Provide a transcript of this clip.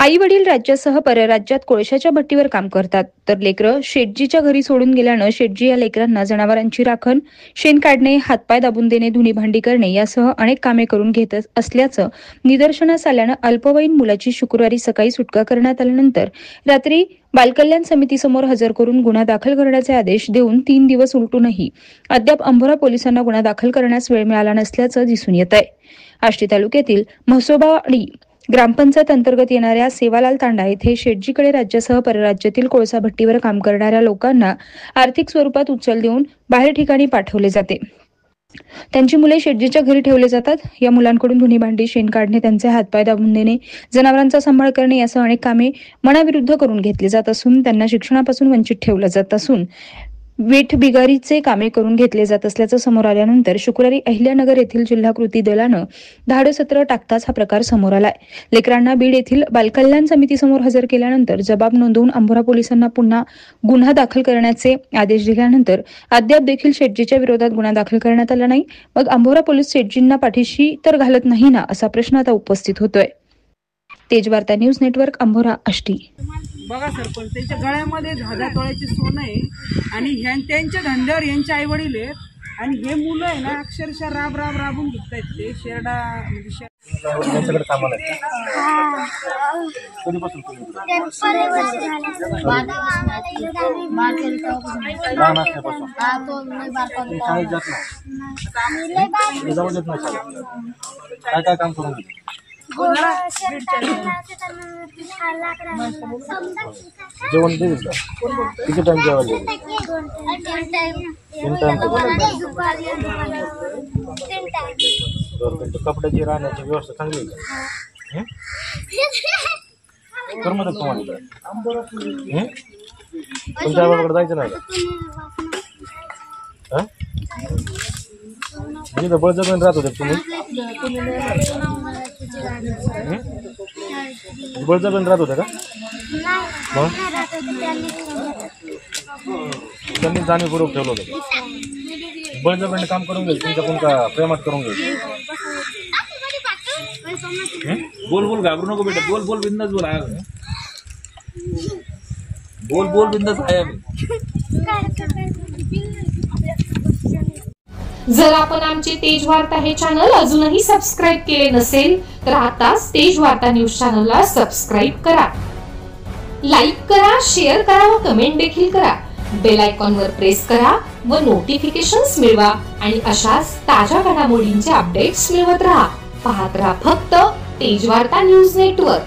आई वडील राज्यासह परराज्यात कोळशाच्या भट्टीवर काम करतात, तर लेकरं शेटजीच्या घरी सोडून गेल्यानं शेटजी या लेकरांना जनावरांची राखण, शेण काढणे, हातपाय दाबून देणे, धुणी भांडी करणे यासह अनेक कामे करून घेत असल्याचं निदर्शनास आल्यानं अल्पवयीन मुलाची शुक्रवारी सकाळी सुटका करण्यात आल्यानंतर रात्री बालकल्याण समितीसमोर हजर करून गुन्हा दाखल करण्याचे आदेश देऊन 3 दिवस उलटूनही अद्याप अंभोरा पोलिसांना गुन्हा दाखल करण्यास वेळ मिळाला नसल्याचं दिसून येत आहे। आष्टी तालुक्यातील म्हसोबावाडी ग्रामपंचायत अंतर्गत येणाऱ्या सेवालाल तांडा येथे शेटजीकडे राज्यासह परराज्यातील कोळसा भट्टीवर काम करणाऱ्या लोकांना आर्थिक स्वरूपात उचल देऊन बाहेर ठिकाणी पाठवले जाते। त्यांची मुले शेटजीच्या घरी ठेवले जातात। या मुलांकडून धुणी भांडी, शेण काढणे, त्यांचे हातपाय दाबून देणे, जनावरांचा सांभाळ करणे यासह अनेक कामे मनाविरुद्ध करून घेतली जात असून त्यांना शिक्षणापासून वंचित ठेवलं जात असून वेठ बिगारीचे कामे करून घेतले जात असल्याचं समोर आल्यानंतर शुक्रवारी अहिल्यानगर येथील जिल्हा कृती दलानं धाडसत्र टाकताच हा प्रकार समोर आलाय। लेकरांना बीड येथील बालकल्याण समितीसमोर हजर केल्यानंतर जबाब नोंदवून अंभोरा पोलिसांना पुन्हा गुन्हा दाखल करण्याचे आदेश दिल्यानंतर अद्याप देखील शेटजीच्या विरोधात गुन्हा दाखल करण्यात आला नाही। मग अंभोरा पोलीस शेटजींना पाठीशी तर घालत नाही ना, असा प्रश्न आता उपस्थित होतोय। Tejvarta news network, Ambhora, Ashti. बघा सरपंच, त्यांच्या गळ्यामध्ये 10 तोळ्याचे सोनं आहे आणि त्यांच्या धंद्यावर यांचे आई वडील आहेत आणि हे मुलं आहे ना अक्षरशः राबून घेतात ते शेरडा म्हणजे त्यांच्याकडे कामाला आहे। कधीपासून लहान असल्यापासून शाळेत जात नाही, जाऊ देत नाही शाळेत। काय काम करून घेते? जेवण देईल का? किती टाइम जेवायला? 3 टाइम। कपड्याची राहण्याची व्यवस्था चांगली आहे का? करमत तुम्हाला? तुमच्या आईबाबाकडे जायचं नाही का? म्हणजे बळजबरीने राहत होते तुम्ही? बळजबरीने राहत होते का? मग त्यांनी जाणीवपूर्वक ठेवलं होतं? बळजबरीने काम करून घ्यायचं तुमच्याकडून का प्रेमात करून घ्यायचं? बोल घाबरू नको बेटा, बोल बिंदास बोल। बोल बिंदास आहे। जर आपण आमचे तेजवार्ता हे चॅनल अजूनही सबस्क्राईब केले नसेल तर आताच तेजवार्ता न्यूज चॅनलला सबस्क्राईब करा, लाईक करा, शेअर करा व कमेंट देखील करा। बेल आयकॉनवर प्रेस करा व नोटिफिकेशन्स मिळवा आणि अशाच ताज्या घडामोडींचे अपडेट्स मिळवत राहा। पाहत राहा फक्त तेजवार्ता न्यूज नेटवर्क।